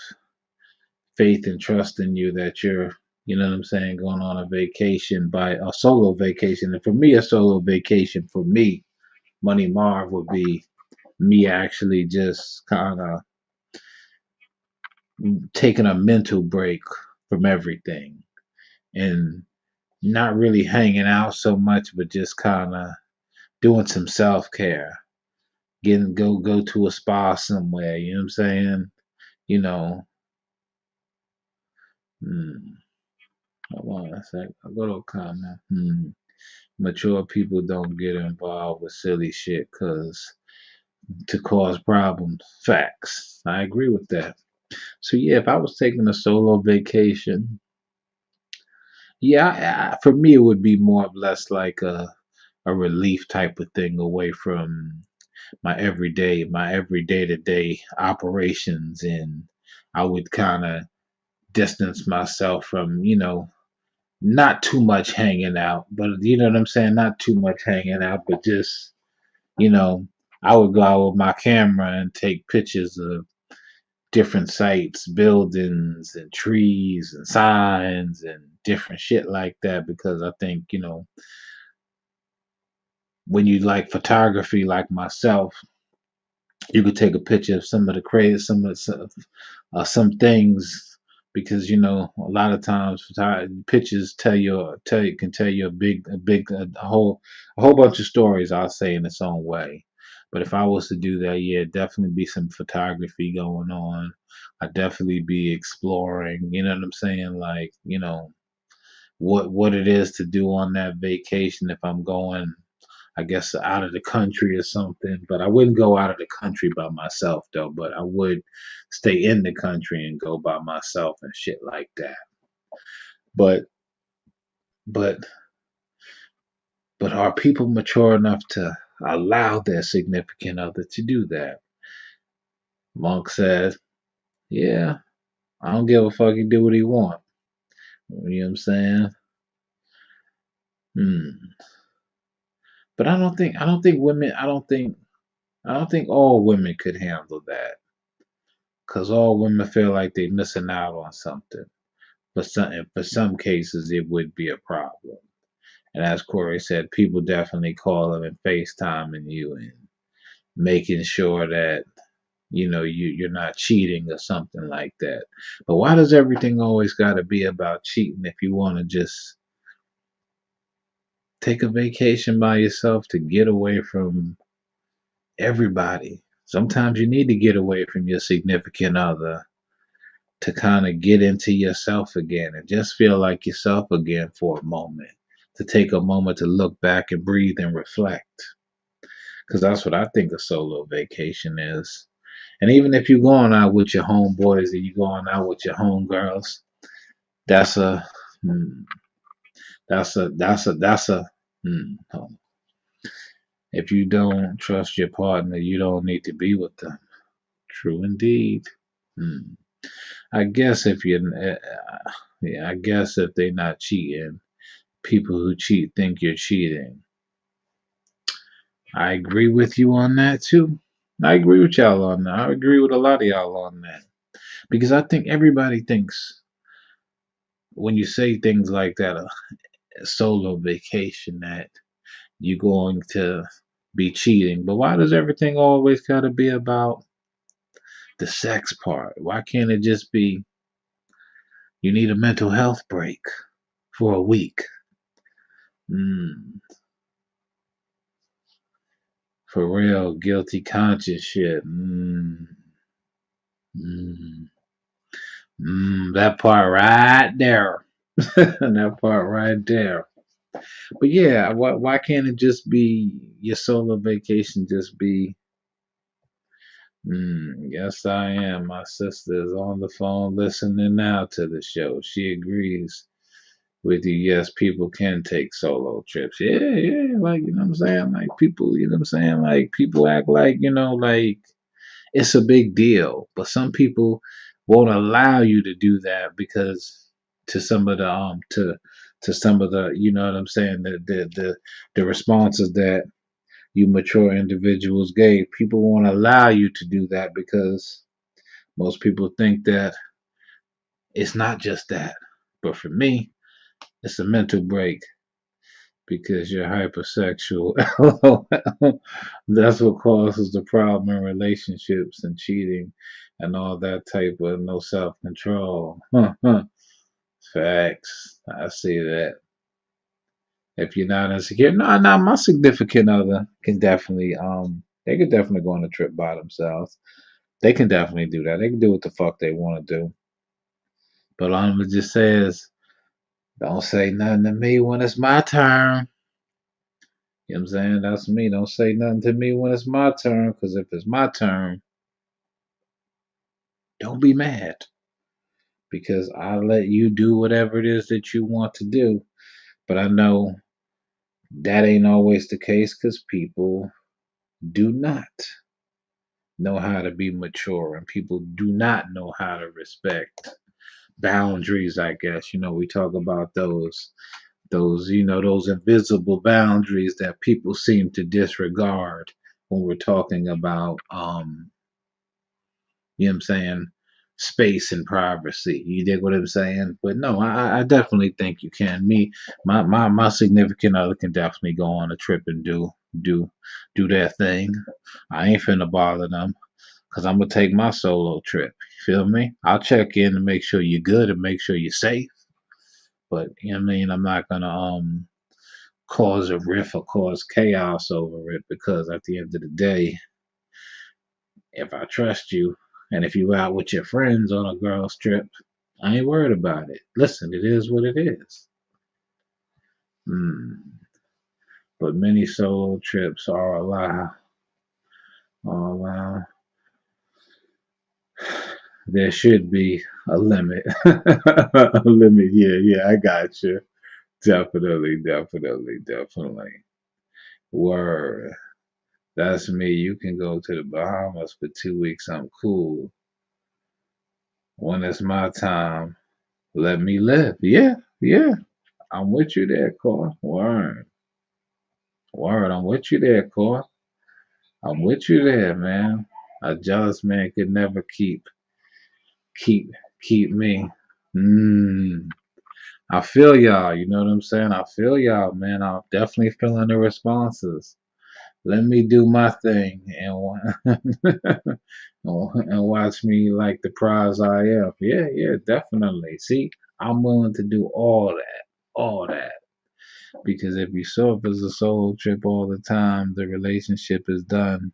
faith and trust in you that you're, you know what I'm saying, going on a vacation by a solo vacation. And for me, a solo vacation for me, Money Marv would be me actually just kind of taking a mental break from everything and not really hanging out so much, but just kind of doing some self care. Go to a spa somewhere. You know what I'm saying? You know, hmm, hold on a sec. I'll go to a comment. Mature people don't get involved with silly shit cause to cause problems. Facts. I agree with that. So yeah, if I was taking a solo vacation, yeah, for me it would be more or less like a relief type of thing away from my everyday to day operations, and I would kind of distance myself from, not too much hanging out, but you know what I'm saying? Not too much hanging out, but just, you know, I would go out with my camera and take pictures of different sites, buildings and trees and signs and different shit like that because I think, when you like photography like myself, you could take a picture of some of the crazy, some things because a lot of times pictures tell you a whole bunch of stories. I'll say in its own way. But if I was to do that, yeah, definitely be some photography going on. I'd definitely be exploring. You know what I'm saying? Like what it is to do on that vacation if I'm going, I guess, out of the country or something. But I wouldn't go out of the country by myself though. But I would stay in the country and go by myself and shit like that. But but but are people mature enough to allow their significant other to do that? Monk says, "Yeah, I don't give a fuck. He do what he want." You know what I'm saying? Hmm. But I don't think all women could handle that. Cause all women feel like they're missing out on something. For some cases, it would be a problem. And as Corey said, people definitely calling and FaceTiming you and making sure that you're not cheating or something like that. But why does everything always got to be about cheating if you want to just take a vacation by yourself to get away from everybody? Sometimes you need to get away from your significant other to kind of get into yourself again and just feel like yourself again for a moment. To take a moment to look back and breathe and reflect. Because that's what I think a solo vacation is. And even if you're going out with your homeboys or you're going out with your homegirls, that's a, hmm, that's a, hold on. If you don't trust your partner, you don't need to be with them. True indeed. Hmm. I guess if you, yeah, I guess if they're not cheating, people who cheat think you're cheating. I agree with you on that too. I agree with y'all on that. I agree with a lot of y'all on that because I think everybody thinks when you say things like that, a solo vacation, that you're going to be cheating. But why does everything always got to be about the sex part? Why can't it just be you need a mental health break for a week? Mm, for real, guilty conscience shit. Mm, that part right there. That part right there. But yeah, why can't it just be your solo vacation? Just be, yes, I am. My sister is on the phone listening now to the show. She agrees with you. Yes, people can take solo trips. Yeah, yeah. Like, you know what I'm saying? Like, people, you know what I'm saying? Like, people act like, like it's a big deal. But some people won't allow you to do that because to some of the, to some of the, you know what I'm saying? The responses that you mature individuals gave, people won't allow you to do that because most people think that it's not just that. But for me, it's a mental break because you're hypersexual. That's what causes the problem in relationships and cheating and all that type of no self control. Facts. I see that. If you're not insecure, no, my significant other can definitely, they could definitely go on a trip by themselves. They can definitely do that. They can do what the fuck they want to do. But all I'm gonna just say is, don't say nothing to me when it's my turn. You know what I'm saying? That's me. Don't say nothing to me when it's my turn, because if it's my turn, don't be mad. Because I let you do whatever it is that you want to do. But I know that ain't always the case because people do not know how to be mature and people do not know how to respect boundaries, I guess. We talk about those invisible boundaries that people seem to disregard when we're talking about you know what I'm saying, space and privacy. You dig what I'm saying? But no, I definitely think you can. My significant other can definitely go on a trip and do do their thing. I ain't finna bother them because I'm gonna take my solo trip. You feel me? I'll check in to make sure you're good and make sure you're safe. But you know what I mean, I'm not gonna cause a rift or cause chaos over it because at the end of the day, if I trust you and if you out with your friends on a girl's trip, I ain't worried about it. Listen, it is what it is. Hmm. But many solo trips are allowed. Are allowed. There should be a limit. A limit. Yeah, yeah, I got you. Definitely, definitely, definitely. Word. That's me. You can go to the Bahamas for 2 weeks. I'm cool. When it's my time, let me live. Yeah, yeah. I'm with you there, Cor. Word. Word. I'm with you there, Cor. I'm with you there, man. A jealous man could never keep keep me. Mm. I feel y'all. You know what I'm saying? I feel y'all, man. I'm definitely feeling the responses. Let me do my thing and watch me like the prize I am. Yeah, yeah, definitely. See, I'm willing to do all that. Because if you show up as a solo trip all the time, the relationship is done.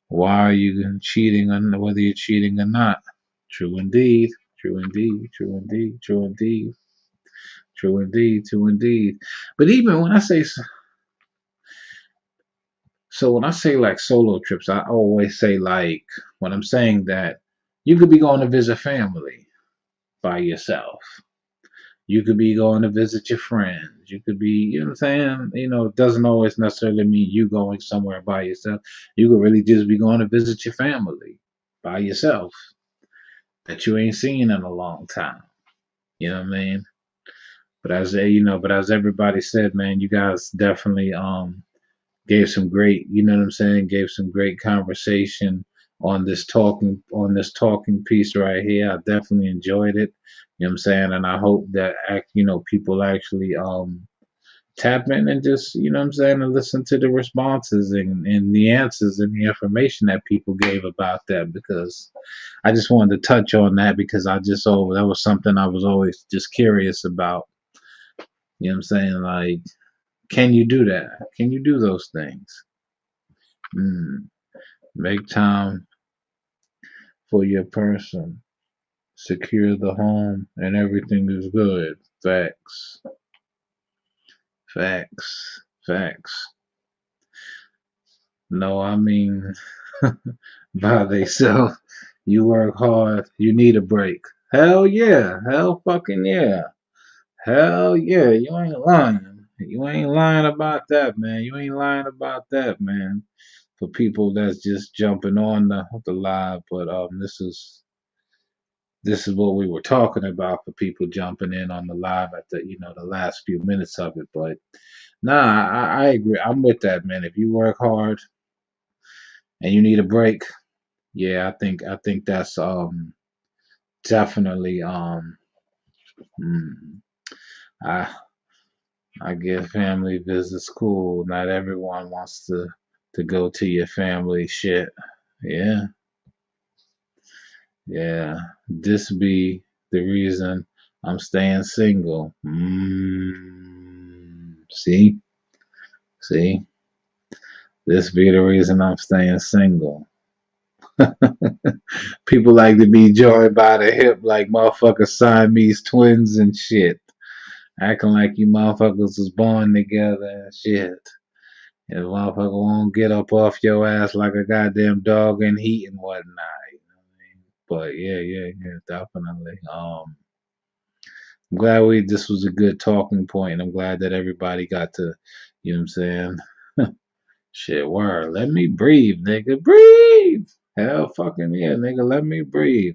Why are you cheating on whether you're cheating or not? True indeed. True indeed. True indeed. True indeed. True indeed. True indeed. But even when I say so, when I say like solo trips, I always say like when I'm saying that you could be going to visit family by yourself. You could be going to visit your friends. You could be, you know what I'm saying? You know, it doesn't always necessarily mean you going somewhere by yourself. You could really just be going to visit your family by yourself that you ain't seen in a long time. You know what I mean? But as everybody said, man, you guys definitely gave some great, you know what I'm saying, gave some great conversation on this talking piece right here. I definitely enjoyed it. You know what I'm saying? And I hope that people actually tap in and just, you know what I'm saying, and listen to the responses and the answers and the information that people gave about that, because I just wanted to touch on that because that was something I was always just curious about. You know what I'm saying? Like, can you do that? Can you do those things? Mm. Make time for your person. Secure the home and everything is good. Facts. Facts. Facts. No, I mean, by themselves. You work hard. You need a break. Hell yeah. Hell fucking yeah. Hell yeah. You ain't lying. You ain't lying about that, man. You ain't lying about that, man. For people that's just jumping on the live, but this is what we were talking about for people jumping in on the live at the last few minutes of it. But nah, I agree. I'm with that, man. If you work hard and you need a break, yeah, I think that's definitely mm, I I get family visits cool. Not everyone wants to go to your family shit. Yeah, yeah. This be the reason I'm staying single. See, see, this be the reason I'm staying single. People like to be joined by the hip like motherfuckers Siamese twins and shit. Acting like you motherfuckers was born together and shit. And motherfucker won't get up off your ass like a goddamn dog in heat and whatnot. You know what I mean? But yeah, definitely. I'm glad this was a good talking point, and I'm glad that everybody got to, you know what I'm saying? Shit, word. Let me breathe, nigga. Breathe. Hell fucking yeah, nigga. Let me breathe.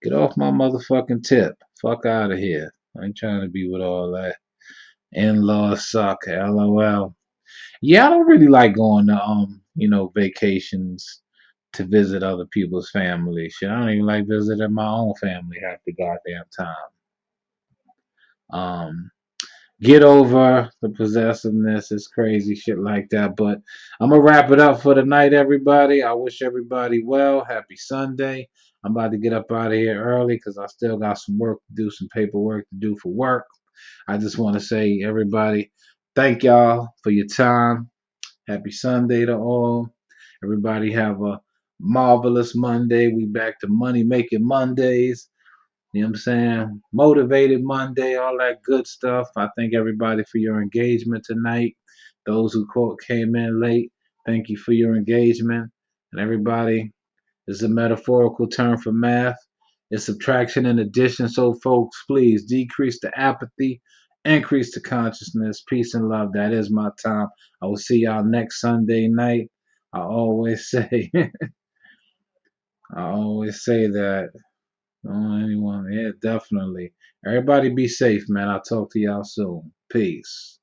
Get off my motherfucking tip. Fuck out of here. I ain't trying to be with all that. In-laws suck. LOL. Yeah, I don't really like going to vacations to visit other people's family. Shit, I don't even like visiting my own family half the goddamn time. Um, get over the possessiveness. It's crazy shit like that. But I'm gonna wrap it up for the night, everybody. I wish everybody well. Happy Sunday. I'm about to get up out of here early because I still got some work to do, some paperwork to do for work. I just want to say, everybody, thank y'all for your time. Happy Sunday to all. Everybody have a marvelous Monday. We back to money making Mondays. You know what I'm saying? Motivated Monday, all that good stuff. I thank everybody for your engagement tonight. Those who came in late, thank you for your engagement. And everybody, this is a metaphorical term for math. It's subtraction and addition. So, folks, please decrease the apathy, increase the consciousness. Peace and love. That is my time. I will see y'all next Sunday night. I always say, I always say that. Anyone? Yeah, definitely. Everybody be safe, man. I'll talk to y'all soon. Peace.